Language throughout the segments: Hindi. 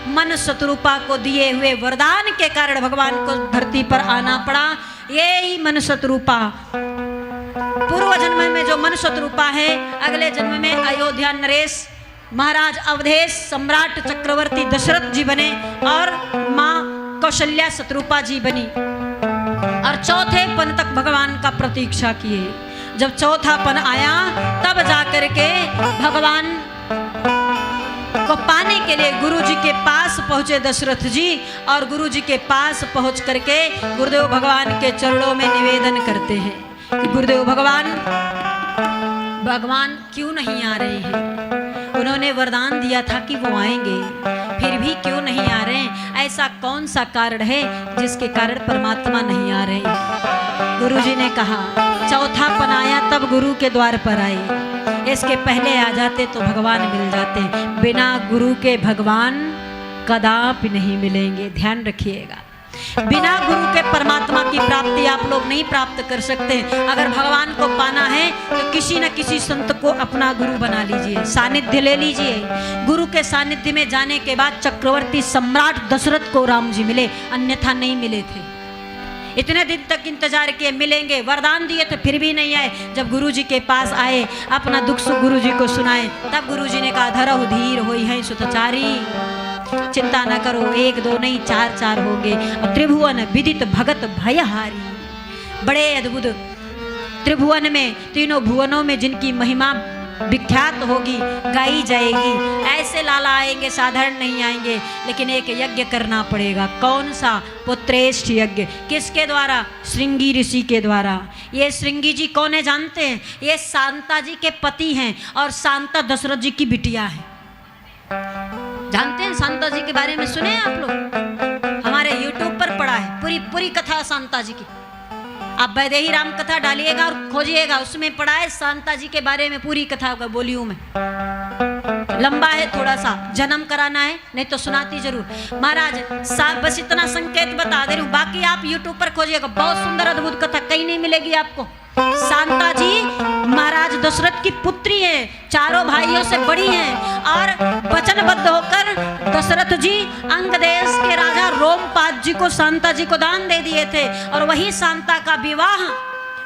मन शत्रुपा को दिए हुए वरदान के कारण भगवान को धरती पर आना पड़ा। यही मन शत्रुपा पूर्व जन्म में जो मन शत्रुपा है, अगले जन्म में अयोध्या नरेश, महाराज अवधेश, सम्राट चक्रवर्ती दशरथ जी बने और माँ कौशल्या शत्रुपा जी बनी और चौथे पन तक भगवान का प्रतीक्षा किए। जब चौथा पन आया तब जाकर के भगवान को पाने के लिए गुरु जी के पास पहुंचे दशरथ जी, और गुरु जी के पास पहुंच करके गुरुदेव भगवान के चरणों में निवेदन करते हैं कि गुरुदेव भगवान क्यों नहीं आ रहे हैं। उन्होंने वरदान दिया था कि वो आएंगे, फिर भी क्यों नहीं आ रहे हैं। ऐसा कौन सा कारण है जिसके कारण परमात्मा नहीं आ रहे हैं। गुरु जी ने कहा चौथा पन आया तब गुरु के द्वार पर आए, इसके पहले आ जाते तो भगवान मिल जाते। बिना गुरु के भगवान कदापि नहीं मिलेंगे, ध्यान रखिएगा। बिना गुरु के परमात्मा की प्राप्ति आप लोग नहीं प्राप्त कर सकते। अगर भगवान को पाना है तो किसी न किसी संत को अपना गुरु बना लीजिए, सानिध्य ले लीजिए। गुरु के सानिध्य में जाने के बाद चक्रवर्ती सम्राट दशरथ को राम जी मिले, अन्यथा नहीं मिले थे। इतने दिन तक इंतजार किए, मिलेंगे, वरदान दिए थे, फिर भी नहीं आए। जब गुरु जी के पास आए, अपना दुख सुख गुरु जी को सुनाए, तब गुरु जी ने कहा धरहु धीर होई है सुतचारी, चिंता न करो, एक दो नहीं चार चार होंगे। और त्रिभुवन विदित भगत भयहारी, बड़े अद्भुत त्रिभुवन में, तीनों भुवनों में जिनकी महिमा विख्यात होगी, गाई जाएगी, ऐसे लाला आएंगे, साधारण नहीं आएंगे। लेकिन एक यज्ञ करना पड़ेगा। कौन सा? पुत्रेष्ठ यज्ञ। किसके द्वारा? श्रृंगी ऋषि के द्वारा। ये श्रृंगी जी कौन है जानते हैं? ये शांता जी के पति हैं और शांता दशरथ जी की बिटिया है। जानते हैं शांता जी के बारे में? सुने हैं आप लोग? हमारे YouTube पर पड़ा है पूरी कथा शांता जी की। आप वैदेही राम कथा डालिएगा और खोजिएगा, उसमें पड़ा है शांता जी के बारे में पूरी कथा का वॉल्यूम में। लंबा है थोड़ा सा, जन्म कराना है नहीं तो सुनाती जरूर। महाराज बस इतना संकेत बता दे रही हूँ, बाकी आप YouTube पर खोजिएगा, बहुत सुंदर अद्भुत कथा, कहीं नहीं मिलेगी आपको। शांता जी महाराज दशरथ की पुत्री है, चारों भाइयों से बड़ी हैं और वचनबद्ध होकर दशरथ जी अंग देश के राजा रोमपाद जी को शांता जी को दान दे दिए थे। और वही शांता का विवाह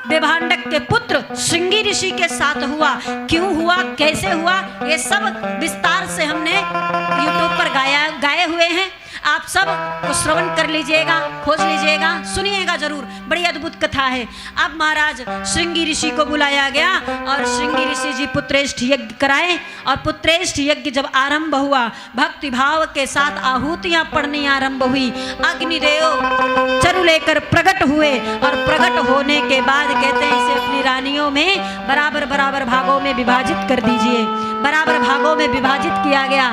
विभांडक के पुत्र श्रृंगी ऋषि के साथ हुआ। क्यों हुआ, कैसे हुआ, ये सब विस्तार से हमने YouTube पर गाए हुए हैं। आप सब को श्रवण कर लीजिएगा, खोज लीजिएगा, सुनिएगा जरूर, बड़ी अद्भुत कथा है। अब महाराज श्रृंगी ऋषि को बुलाया गया और श्रृंगी ऋषि जी पुत्रेष्ठ यज्ञ कराए। और पुत्रेष्ठ यज्ञ जब आरंभ हुआ, भक्ति भाव के साथ आहुतियां पड़नी आरंभ हुई। अग्निदेव चरु लेकर प्रकट हुए और प्रकट होने के बाद कहते हैं इसे अपनी रानियों में बराबर बराबर भागों में विभाजित कर दीजिए। बराबर भागों में विभाजित किया गया।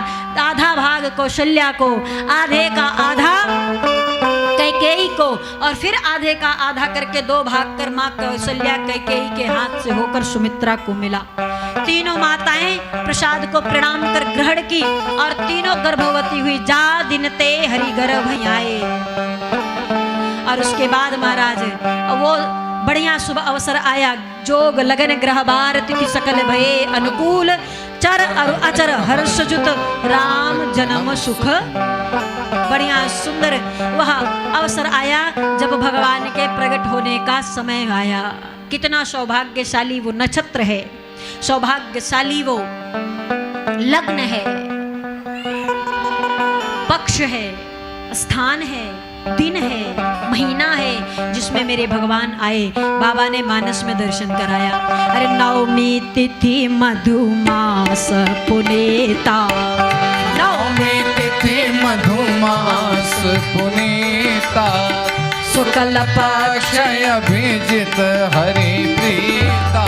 आधा भाग कौशल्या को, आधे का आधा कैकेयी को, और फिर आधे का आधा करके दो भाग कर माँ कौशल्या कैकेयी के हाथ से होकर सुमित्रा को मिला। तीनों माताएं प्रसाद को प्रणाम कर ग्रहण की और तीनों गर्भवती हुई। जा दिन ते हरि गर्भ आए। और उसके बाद महाराज वो बढ़िया शुभ अवसर आया। जोग लगन ग्रह बार तिथि सकल भये अनुकूल, चर और अचर हर्ष जुत राम जन्म सुख। बढ़िया सुंदर वह अवसर आया जब भगवान के प्रकट होने का समय आया। कितना सौभाग्यशाली वो नक्षत्र है, सौभाग्यशाली वो लग्न है, पक्ष है, स्थान है, दिन है, महीना है जिसमें मेरे भगवान आए। बाबा ने मानस में दर्शन कराया। अरे नवमी तिथि मधुमास पुनीता, नवमी तिथि मधुमास पुनीता, शुक्ल पक्ष अभिजित हरि प्रीता,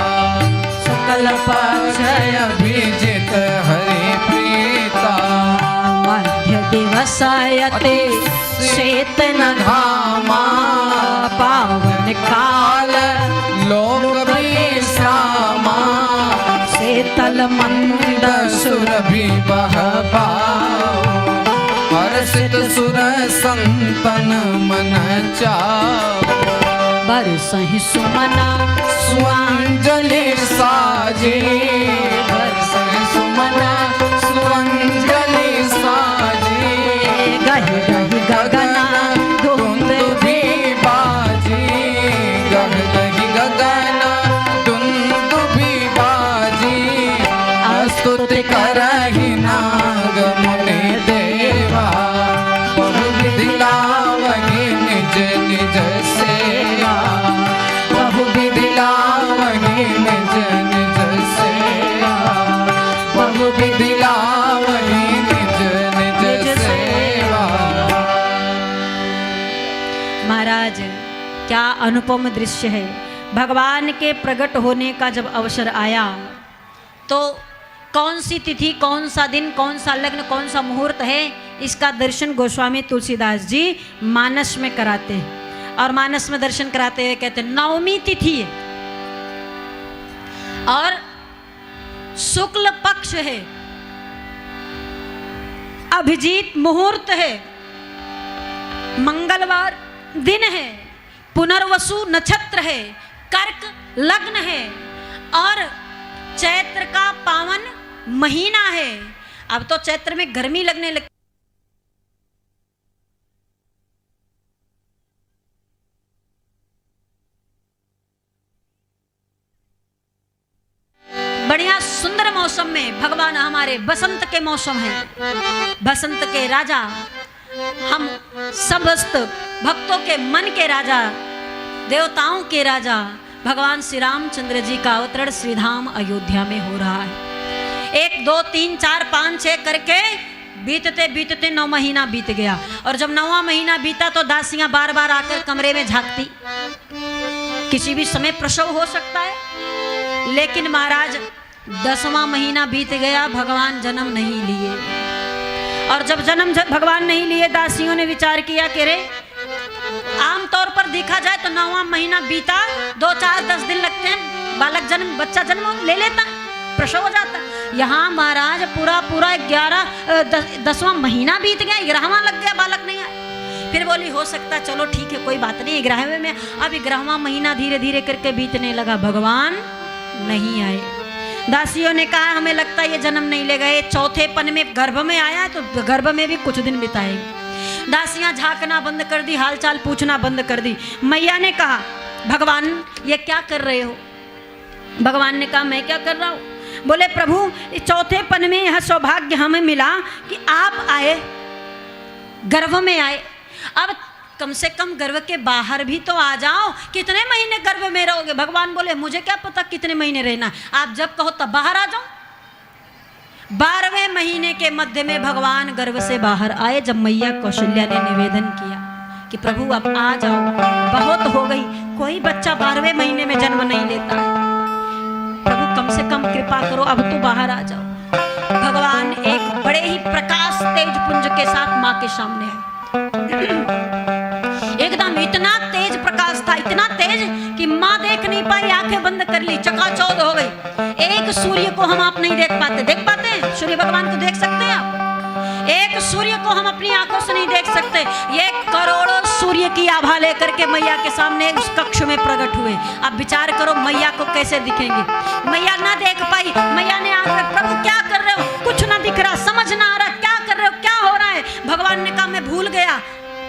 शुक्ल पक्ष अभिजित हरि प्रीता, मध्य दिवसायते चेतन धामा, पावन काल लोक विश्रामा, शीतल मंद सुरभि बहबा, हर्षित सुर संतन मन चाओ, बरसहि सुमना सुअंजलि साजे, बरसहि सुमना सुअंजलि साजे, रही रही गगना धुंध भी बाजी गह रही गगना धुंध भी बाजी स्तुति करहि नाग मुनि देवा बहुविधि लावहि निज निज सेवा बहुविधि लावहि निज निज सेवा बहुविधि लावहि निज निज सेवा। महाराज क्या अनुपम दृश्य है। भगवान के प्रकट होने का जब अवसर आया तो कौन सी तिथि, कौन सा दिन, कौन सा लग्न, कौन सा मुहूर्त है, इसका दर्शन गोस्वामी तुलसीदास जी मानस में कराते हैं। और मानस में दर्शन कराते हुए कहते हैं नवमी तिथि है और शुक्ल पक्ष है, अभिजीत मुहूर्त है, मंगलवार दिन है, पुनर्वसु नक्षत्र है, कर्क लग्न है और चैत्र का पावन महीना है। अब तो चैत्र में गर्मी लगने लगी। बढ़िया सुंदर मौसम में भगवान हमारे बसंत के मौसम है, बसंत के राजा, हम समस्त भक्तों के मन के राजा, देवताओं के राजा भगवान श्री रामचंद्र जी का अवतरण श्रीधाम अयोध्या में हो रहा है। 1 2 3 4 5 6 करके बीतते बीतते 9 महीना बीत गया और जब 9वां महीना बीता तो दासियां बार बार आकर कमरे में झांकती, किसी भी समय प्रसव हो सकता है। लेकिन महाराज 10वां महीना बीत गया, भगवान जन्म नहीं लिए। और जब जन्म भगवान नहीं लिए, दासियों ने विचार किया कि रे आमतौर पर देखा जाए तो 9वां महीना बीता 2 4 10 दिन लगते हैं, बालक जन्म, बच्चा जन्म ले लेता है, प्रसव हो जाता है। यहाँ महाराज पूरा 10वां महीना बीत गया, 11वां लग गया, बालक नहीं आया। फिर बोली हो सकता चलो ठीक है कोई बात नहीं, 11वें में। अब 11वां महीना धीरे धीरे करके बीतने लगा, भगवान नहीं आए। दासियों ने कहा हमें लगता है ये जन्म नहीं ले गए, चौथे पन में गर्भ में आया तो गर्भ में भी कुछ दिन बिताएंगे। दासियां झांकना बंद कर दी, हालचाल पूछना बंद कर दी। मैया ने कहा भगवान ये क्या कर रहे हो? भगवान ने कहा मैं क्या कर रहा हूँ? बोले प्रभु चौथे पन में यह सौभाग्य हमें मिला कि आप आए, गर्भ में आए। अब कम से कम गर्भ के बाहर भी तो आ जाओ, कितने महीने गर्भ में रहोगे? भगवान बोले मुझे क्या पता कितने महीने रहना, आप जब कहो तब बाहर आ जाओ। 12वें महीने के मध्य में भगवान गर्भ से बाहर आए। जब मैया कौशल्या ने निवेदन किया कि प्रभु अब आ जाओ, बहुत हो गई, कोई बच्चा 12वें महीने में जन्म नहीं लेता है, प्रभु कम से कम कृपा करो, अब तो बाहर आ जाओ। भगवान एक बड़े ही प्रकाश तेज पुंज के साथ माँ के सामने आए। एकदम इतना तेज प्रकाश था, इतना तेज कि माँ देख नहीं पाई, आंखें बंद कर ली, चकाचौंध हो गई। एक सूर्य को हम आप नहीं देख पाते, देख पाते हैं सूर्य भगवान को? देख सकते हैं आप? एक सूर्य को हम अपनी आंखों से नहीं देख सकते। ये करोड़ों सूर्य की आभा लेकर के मैया के सामने उस कक्ष में प्रकट हुए। अब विचार करो मैया को कैसे दिखेंगे? मैया ना देख पाई, मैया ने आकर प्रभु क्या कर रहे हो? कुछ ना दिख रहा, समझ ना आ रहा, क्या कर रहे हो, क्या हो रहा है? भगवान ने कहा मैं भूल गया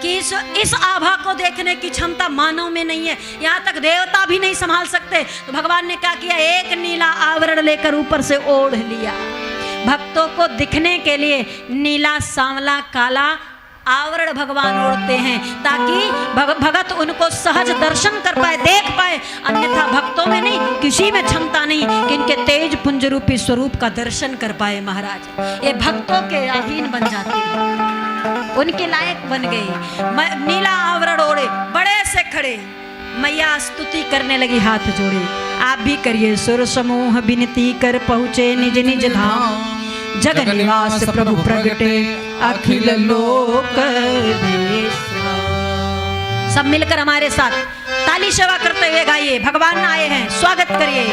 कि इस आभा को देखने की क्षमता मानव में नहीं है, यहाँ तक देवता भी नहीं संभाल सकते। तो भगवान ने क्या किया, एक नीला आवरण लेकर ऊपर से ओढ़ लिया। भक्तों को दिखने के लिए नीला, सांवला, काला आवरण भगवान ओढ़ते हैं ताकि भगत उनको सहज दर्शन कर पाए, देख पाए। अन्यथा भक्तों में नहीं, किसी में क्षमता नहीं कि इनके तेज पुंज रूपी स्वरूप का दर्शन कर पाए। महाराज ये भक्तों के अधीन बन जाते हैं, उनके लायक बन गए। नीला आवरण ओढ़े, बड़े से खड़े, मैया स्तुति करने लगी, हाथ जोड़े। आप भी करिए। सुर समूह विनती कर पहुँचे निज निज धाम, जगन निवास प्रभु प्रगटे अखिल लोक विश्राम। सब मिलकर हमारे साथ ताली सेवा करते हुए गाइए। भगवान आए हैं, स्वागत करिए।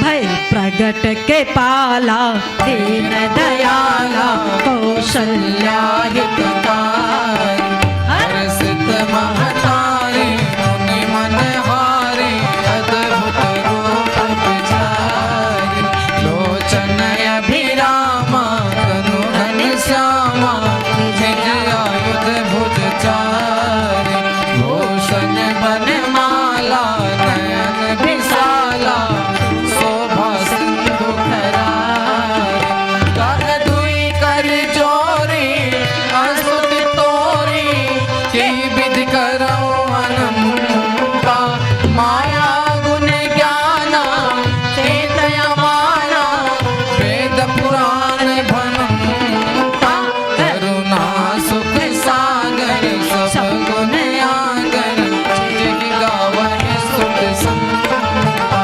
भय प्रगट के पाला, दीन दयाला, कौशल्या हितकारी, हर्षित महतारी, मुनि मनहारी, अद्भुत रूप विचारी, लोचन अभिरामा, तनु घनश्यामा, निज आयु विचारी भूषण बनमाला नयन विशाला शोभा सिंधु खरारी कर दुई कर जोरी अस्तुति तोरी की विधि करऊं अनंता माया गुण ज्ञाना ते दया माना वेद पुराण भनंता करुणा सुख सागर सब गुण आगर जिन गावहि सुख संता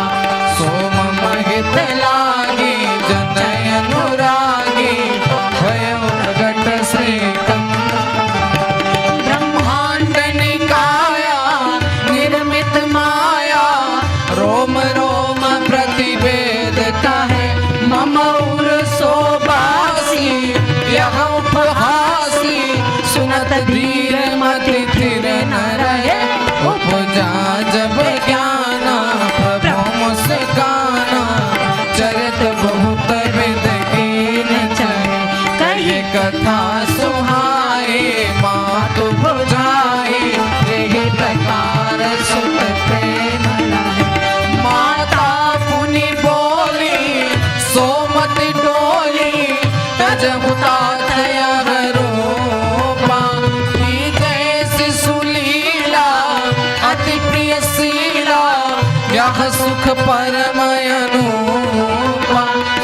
सोम महित लागी जनय अनुरागी भयो प्रगट श्री ब्रह्मांड निकाया निर्मित माया रोम रोम प्रतिवेद कहे मम उर सोबासी यह उपहासी सुनत धीर मति थिर न रहे उपजा जब ज्ञाना प्रभु मुस्काना चरित बहुत विद कीन चले कही कथा सुहाए मातु बुझाए यही प्रकार सुत प्रेम लाए माता पुनि बोली सोमति डोली तजहुता तयर रूपा की जैसी सुलीला अति प्रिय शीला यह सुख परम अनुपा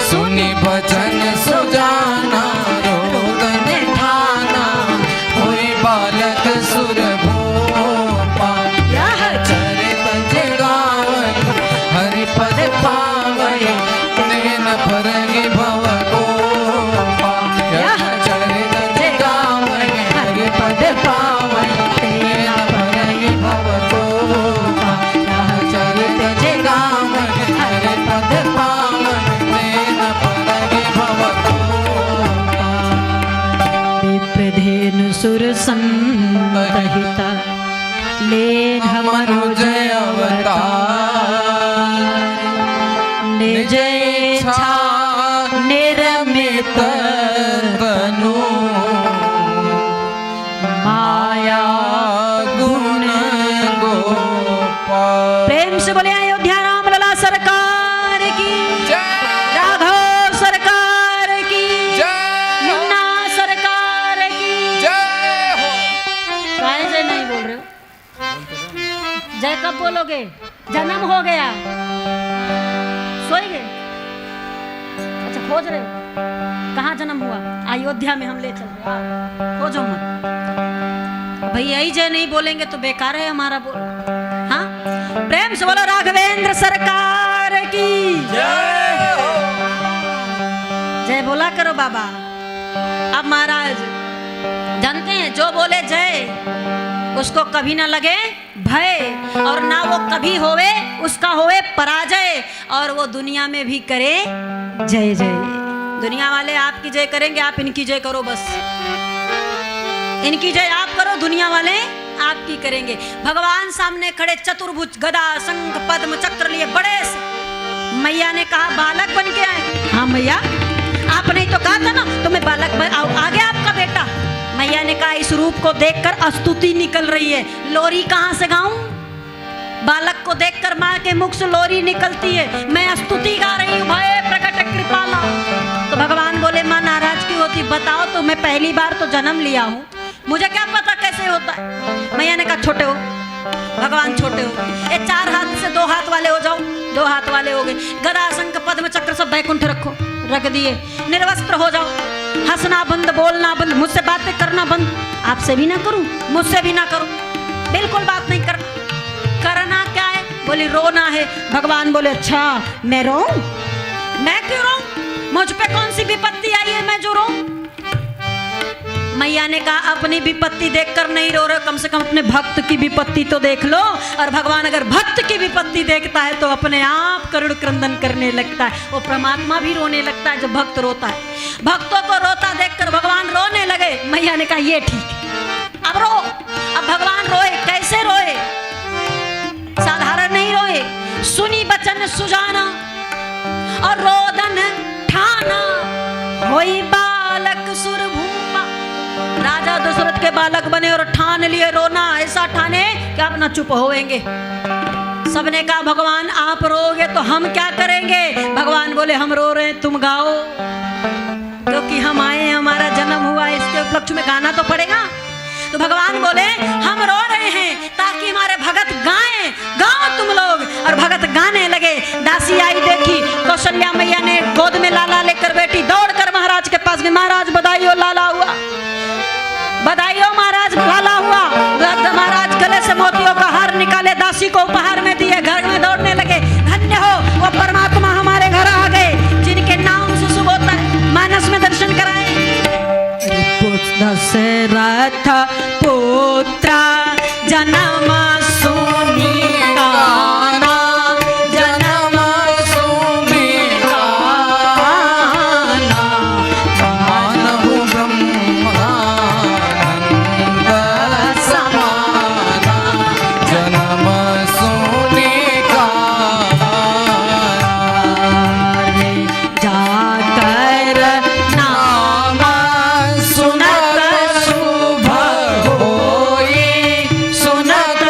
सुनि भजन सुजाना रोदन ठाना हुई बालक सुर भूपा यह चरित जगावै हरि पद पावै तेन परहि भव गोपा यह चरित जगावै हरि पद पावै तेन परहि भव गोपा यह चरित जगावै हरि पद पावै तेन परहि भव गोपा विप्रधेनु सुर संतहिता लेन मनुज अवतार निज इच्छा निर्मित तनु माया गुण गोपाल प्रेम से बोले अयोध्या राम लला सरकार की जय राघव सरकार की जय मुन्ना सरकार की जय हो काहे से नहीं बोल रहे हो जय कब बोलोगे जन्म हो गया सोएंगे अच्छा खोज रहे हो कहाँ जन्म हुआ अयोध्या में हम ले चल रहे हैं खोजो मत भाई यही जय नहीं बोलेंगे तो बेकार है हमारा बोल हाँ प्रेम से बोलो राघवेंद्र सरकार की जय हो जय बोला करो बाबा अब महाराज जानते हैं जो बोले जय उसको कभी ना लगे भय और ना वो कभी होवे उसका होवे पराजय और वो दुनिया में भी करे जय जय दुनिया वाले आपकी जय करेंगे आप इनकी जय करो बस इनकी जय आप करो दुनिया वाले आपकी करेंगे भगवान सामने खड़े चतुर्भुज गदा शंख पद्म चक्र लिए बड़े से मैया ने कहा बालक बन के आए हाँ मैया आपने तो कहा था ना तुम्हें बालक आ गया आपका बेटा मैया ने कहा इस रूप को देखकर स्तुति निकल रही है लोरी कहाँ से गाऊं बालक को देखकर माँ के मुख से लोरी निकलती है मैं स्तुति गा रही हूँ भय प्रकट कृपाला तो भगवान बोले माँ नाराज क्यों होती बताओ तो मैं पहली बार तो जन्म लिया हूँ मुझे क्या पता कैसे होता है मैया ने कहा छोटे हो भगवान छोटे हो ये 4 हाथ से 2 हाथ वाले हो जाओ 2 हाथ वाले हो गए गदा शंख पद्म चक्र सब बैकुंठ रखो रख दिए निर्वस्त्र हो जाओ हंसना बंद बोलना बंद मुझसे बातें करना बंद आपसे भी ना करूं मुझसे भी ना करूं बिल्कुल बात नहीं करना करना क्या है बोली रोना है भगवान बोले अच्छा मैं रोऊं मैं क्यों रोऊं मुझ पे कौन सी विपत्ति आई है मैं जो रोऊं मैया ने कहा अपनी विपत्ति देखकर नहीं रो रहे कम से कम अपने भक्त की विपत्ति तो देख लो और भगवान अगर भक्त की विपत्ति देखता है तो अपने आप करुण क्रंदन करने लगता है वो परमात्मा भी रोने लगता है जब भक्त रोता है भक्तों को रोता देखकर भगवान रोने लगे मैया ने कहा ये ठीक है अब रो अब भगवान रोए कैसे रोए साधारण नहीं रोए सुनी बचन सुजाना और रोदन ठाना होई बालक सुर भूपा राजा दशरथ के बालक बने और ठान लिए रोना, ऐसा ठाने कि आप ना चुप होएंगे। सबने कहा भगवान आप रोगे तो हम क्या करेंगे? भगवान बोले हम रो रहे हैं, तुम गाओ, क्योंकि हम आए हैं, हमारा जन्म हुआ, इसके उपलक्ष्य में गाना तो पड़ेगा। तो भगवान बोले हम रो रहे हैं ताकि हमारे भगत गाएं, गाओ तुम लोग। और भगत गाने लगे। दासी आई, देखी कौशल्या मैया ने गोद में लाला लेकर बैठी, दौड़कर महाराज के पास गई। महाराज बधाई हो, लाला हुआ, बधाई हो महाराज, लाला हुआ। महाराज गले से मोतियों का हार निकाले, दासी को उपहार में दिए, घर में दौड़ने लगे। धन्य हो, वो परमात्मा हमारे घर आ गए जिनके नाम से सुबह मानस में दर्शन कराए। दशरथ पुत्र जन्म सुनी काना, जन्म सुनी काना, मानहु ब्रह्मानंद समाना, जन्म सुनि काना। जाकर नाम सुनत शुभ होई, सुनत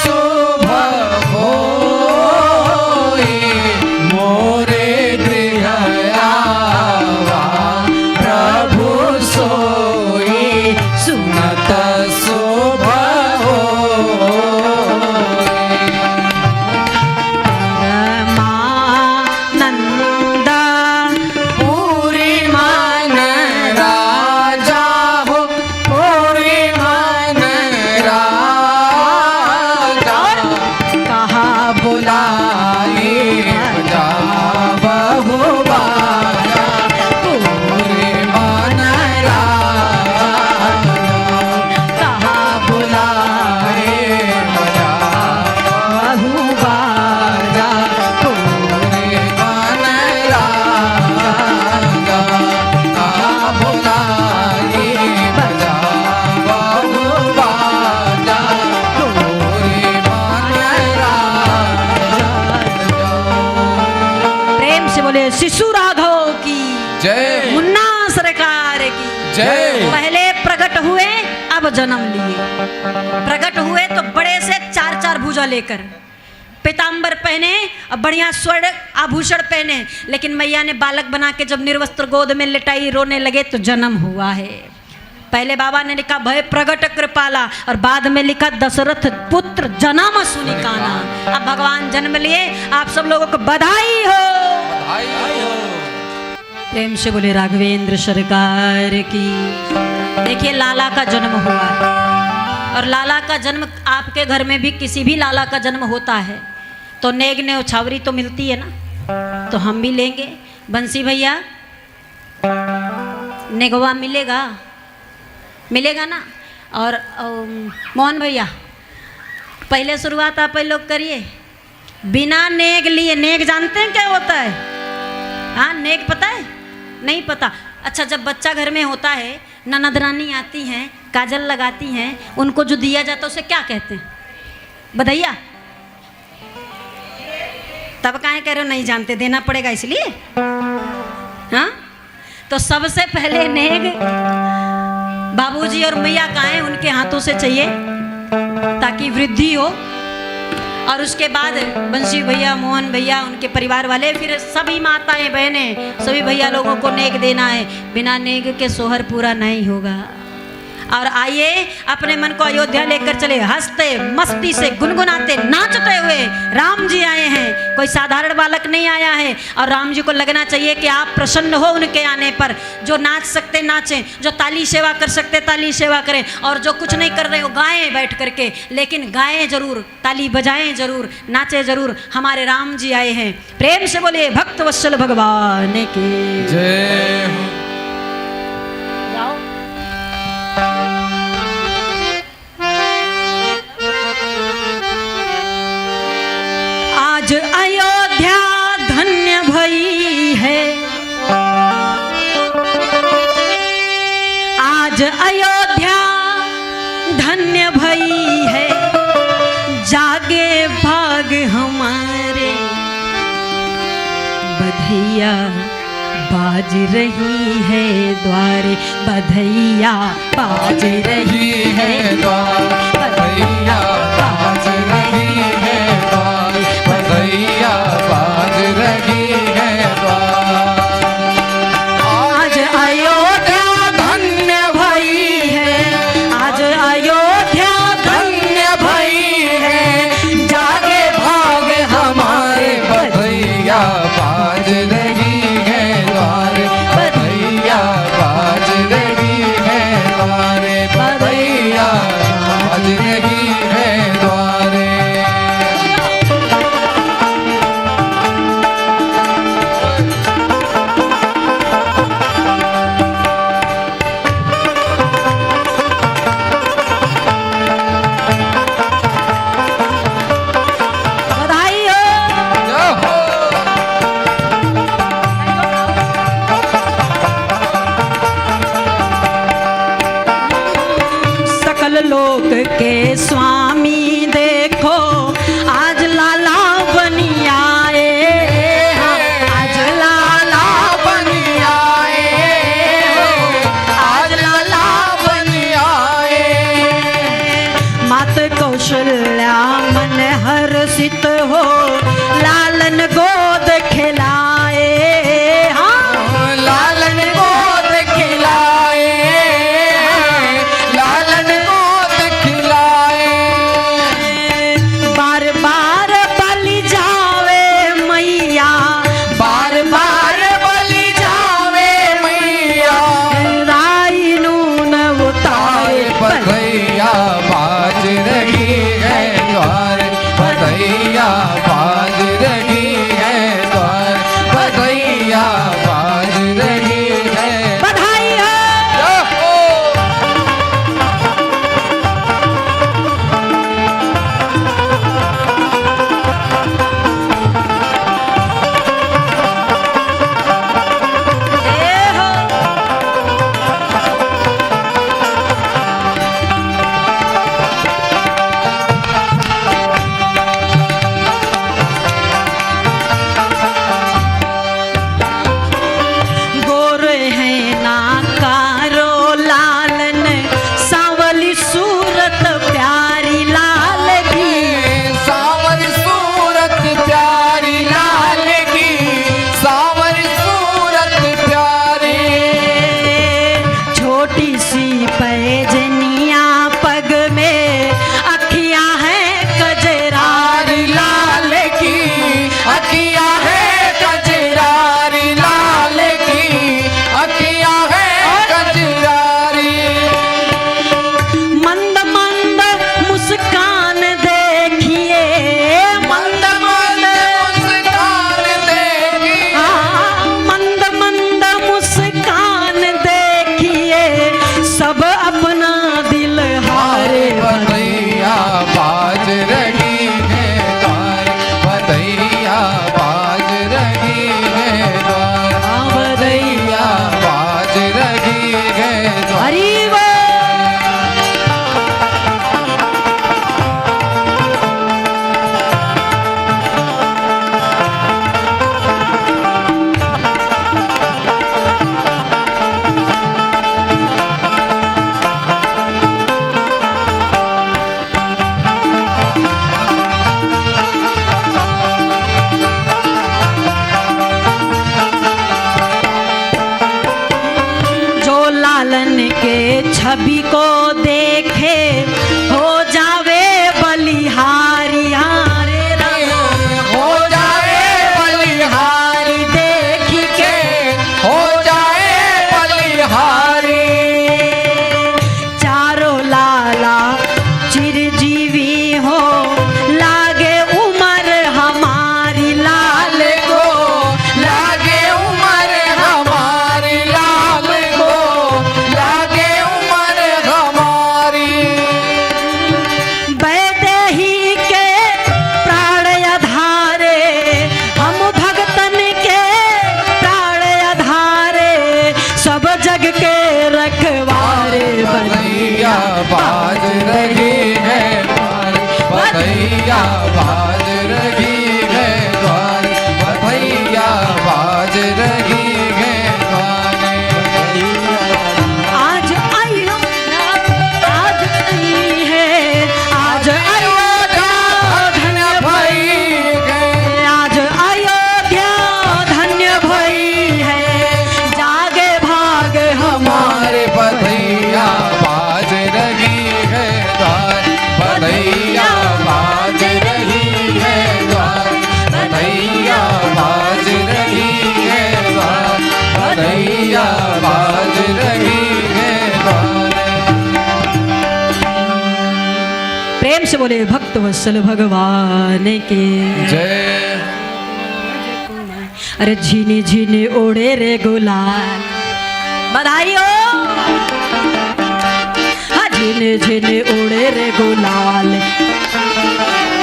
शुभ होई, मोरे गृह आवा प्रभु सोई, सुनत शुभ होई। परमानंद पूरी मन राजा हो, पूरी मन राजा, कहा बुलाई जा बहु बाजा, पूरी मन राजा, कहा बुलाई जा बहु बाजा, पूरी मन राजा, बुलाई बजा बहु बाजा, पूरी मन राजा। प्रेम से बोले शिशु राघव की जय मुन्ना सरकार की जय। पहले प्रकट हुए, अब जन्म लिए। प्रकट हुए तो बड़े से 4-4 भुजा लेकर, पीताम्बर पहने और बढ़िया स्वर्ण आभूषण पहने, लेकिन मैया ने बालक बना के जब निर्वस्त्र गोद में लिटाई, रोने लगे तो जन्म हुआ है। पहले बाबा ने लिखा भय प्रगट कृपाला, और बाद में लिखा दशरथ पुत्र जन्म सुनि काना। अब भगवान जन्म लिए, आप सब लोगों को बधाई हो। प्रेम से बोले राघवेंद्र सरकार की। देखिए लाला का जन्म हुआ, और लाला का जन्म आपके घर में भी किसी भी लाला का जन्म होता है तो नेग ने उछावरी तो मिलती है ना, तो हम भी लेंगे। बंसी भैया नेगवा मिलेगा, मिलेगा ना। और मोहन भैया पहले शुरुआत आप लोग करिए, बिना नेग लिए। नेग जानते हैं क्या होता है? हाँ, नेग पता है? नहीं पता? अच्छा, जब बच्चा घर में होता है, ननद रानी आती हैं, काजल लगाती हैं, उनको जो दिया जाता है उसे क्या कहते हैं? बधैया। तब काहे कह रहे हो नहीं जानते? देना पड़ेगा इसलिए। हाँ, तो सबसे पहले नेग बाबूजी और मैया का है, उनके हाथों से चाहिए ताकि वृद्धि हो। और उसके बाद बंसी भैया, मोहन भैया, उनके परिवार वाले, फिर सभी माताएं बहनें, सभी भैया लोगों को नेग देना है। बिना नेग के सोहर पूरा नहीं होगा। और आइए अपने मन को अयोध्या लेकर चले, हंसते मस्ती से गुनगुनाते नाचते हुए राम जी आए हैं। कोई साधारण बालक नहीं आया है। और राम जी को लगना चाहिए कि आप प्रसन्न हो उनके आने पर। जो नाच सकते नाचें, जो ताली सेवा कर सकते ताली सेवा करें, और जो कुछ नहीं कर रहे हो गाएं बैठ करके, लेकिन गाएं जरूर, ताली बजाएं जरूर, नाचें जरूर। हमारे राम जी आए हैं। प्रेम से बोले भक्त वत्सल भगवान की जय। जाओ। आज अयोध्या धन्य भई है, आज अयोध्या धन्य भई है, जागे भाग हमारे, बधैया बाज रही है द्वारे, बधैया बाज रही है लोक के स्वामी देखो आज लाला बनी आए, हाँ, आज लाला बनी आए, आज लाला बनी आए। मात कौशल्या मन हर्षित हो लालन गोद खिलाए, हाँ, लालन गोद खिलाए, लालन गोद खिलाए। बार बार बलि जावे मैया, बार बार बलि जावे मैया, राई नून उतारे बधैया बाज रही है द्वार, बधैया बाज रही है द्वार, बधैया बाज रही है। बधाई हो। ए हो। गोरे हैं ना कारो लालन सांवली सूरत प्यारी लाल की, सावर सूरत प्यारी लाल की, सावर सूरत प्यारी। छोटी सी पैजनिया पग में अखियां हैं कजरारी लाल की, अखिया है कजरारी लाल की, अखिया है कजरारी। मंद मंद मुस्कान देखिए, मंद मंद मुस्कान देखी, हाँ, मंद मंद मुस्कान देखिए सब अपना दिल हारे बधैया बाज रही है द्वार, बधैया बाज रही है द्वार, बधैया बाज रही है द्वार। हरि बोल। जो लालन के छवि को देखे हो जावे बलिहारी, हारे राम हो जाए बलिहारी, देख के हो जाए बलिहारी। चारों लाला चिरजीवी हो लागे उमर हमारी लाल को, लागे उमर हमारी लाल को, लागे उमर हमारी। वैदेही के प्राण आधारे हम भगतन के प्राण आधारे सब जग के रखवारे बधैया बाज रही है द्वार, बधैया बाज रही है द्वार, बधैया बाज रही है द्वार। आज आयो, आज आई है, आज अयोध्या धन्य भाई गए, आज अयोध्या धन्य भई है, जागे भाग हमारे हमारे बधैया बाज रही है द्वार, बधैया बाज रही है द्वार, बधैया बाज रही है द्वार, बधैया बाज रही है द्वार। प्रेम से बोले भक्त वत्सल भगवान के जय। अरे झीने झीने ओढ़े रे गुलाल, बधाई हो। हाँ, झीने झीने ओढ़े रे गुलाल,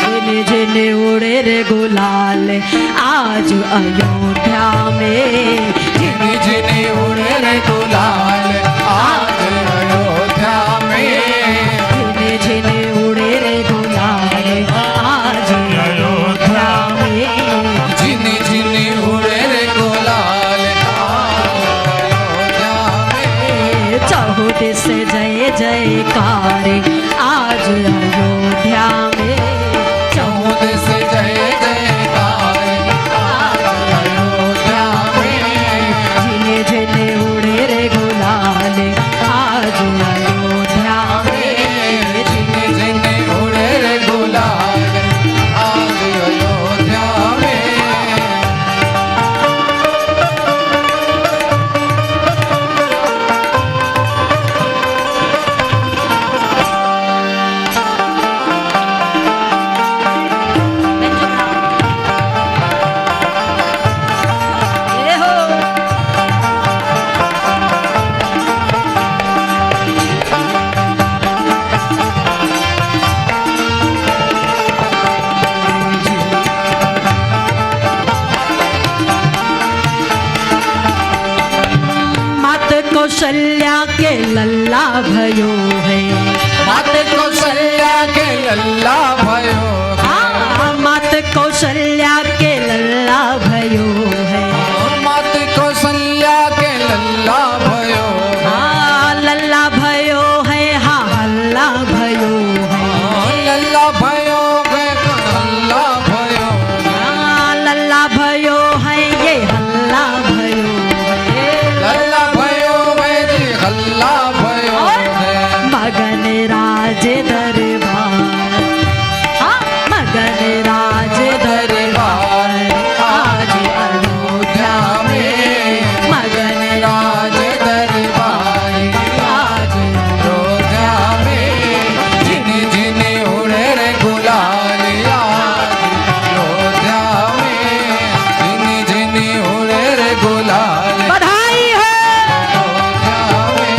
झीने झीने ओढ़े रे गुलाल, आज अयोध्या में जिनी जिनी उड़े रे गुलाल, आज अयोध्या में जयकार आज अयोध्या में। चौद से जय जयकार आज अयोध्या में। झिने झिने उड़े रे गुलाल आज अयोध्या में। जिने जिने उड़े रे गुलाल आज अयोध्या में। ये हो मात कौशल्या के लल्ला भयो है। मात कौशल्या के लल्ला भयो है। मात कौशल्या के लल्ला भयो है। मात कौशल्या के लल्ला भयो लल्ला भयो है। हाँ हल्ला भयो है। लल्ला भयो है लल्ला भयो लल्ला भयो है ये हल्ला भयो है। लल्ला भयो है जी हल्ला भयो है। मगन राज दरबार मगन राज दरबार आज अयोध्या में। मगन राज दरबार आज अयोध्या में। जिने जिने उड़े रे गुलाल आज अयोध्या में। जिने जिने उड़े रे गुलाल बधाई है। अयोध्या में।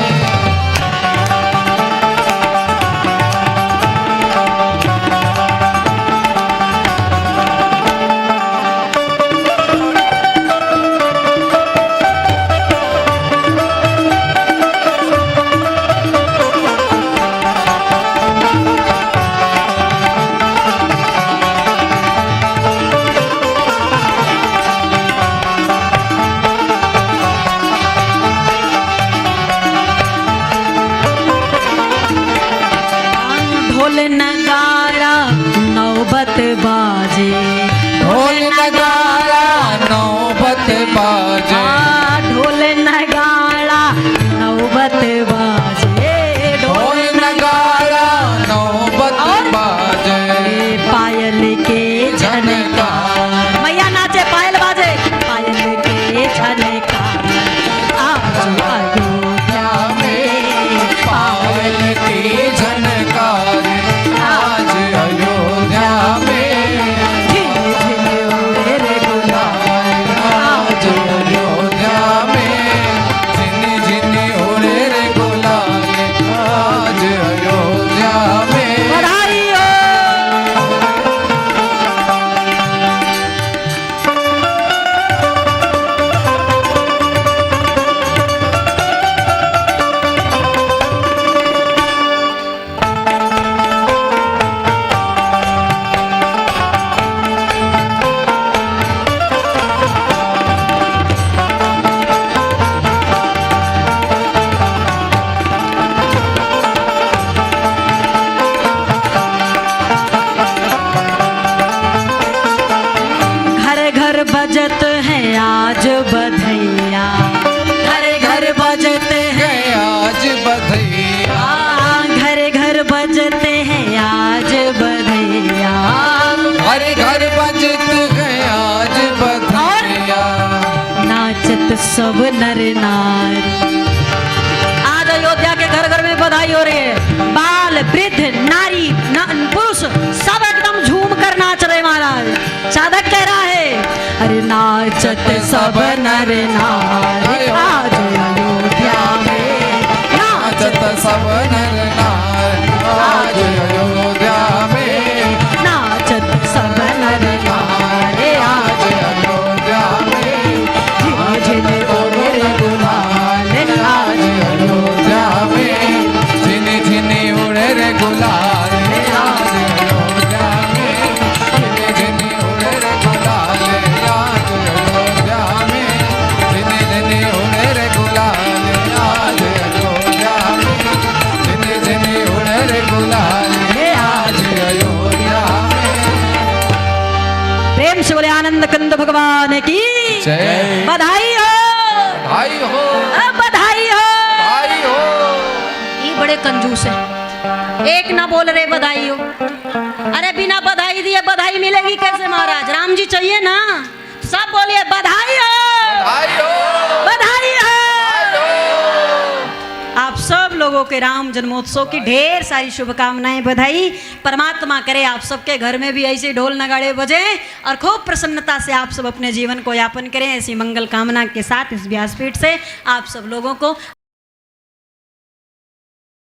ढोल नगाड़ा नौबत बाजे। ढोल नगाड़ा नौबत बाजे। ढोल नगाड़ा नौबत बाजे। ढोल नगाड़ा नौबत बाजे। पायल के झनकार मैया नाचे पायल बाजे। पायल के झनकार आज अयोध्या में। पायल की झनकार आज अयोध्या में। झिन झिन उड़े रे गुलाल आज अयोध्या में। जिने जिने उड़े रे गुलाल आज अयोध्या में। बधाई हो। घर घर बजत है आज बधैया। घर घर बजत है आज बधैया। घर घर बजते हैं आज बधैया। हर घर बजत है आज बधैया। नाचत सब नर नारी आज अयोध्या के घर घर में बधाई हो रही है। बाल वृद्ध नारी पुरुष सब एकदम झूम कर नाच रहे महाराज। साधक कह रहा है अरे नाचत सब नर नारी आज अयोध्या में। नाचत सब नर नार आज अयोध्या में। नाचत सब नर नारी आज अयोध्या में। झिन झिन उड़े रे गुलाल आज अयोध्या में। जिने जिने उड़े रे गुलाल आज अयोध्या में। जिने जिने उड़े रे गुलाल आज अयोध्या में। जिने जिने उड़े रे गुलाल आज अयोध्या में। जिने जिने जय बधाई हो, भाई हो, बधाई हो। भाई हो। ये बड़े कंजूस है, एक ना बोल रहे बधाई हो। अरे बिना बधाई दिए बधाई मिलेगी कैसे महाराज? राम जी चाहिए ना, सब बोलिए बधाई हो, भाई हो, बधाई हो। भाई हो। आप सब लोगों के राम जन्मोत्सव की ढेर सारी शुभकामनाएं, बधाई। परमात्मा करे आप सबके घर में भी ऐसे ढोल नगाड़े बजे और खूब प्रसन्नता से आप सब अपने जीवन को यापन करें। ऐसी मंगल कामना के साथ इस व्यासपीठ से आप सब लोगों को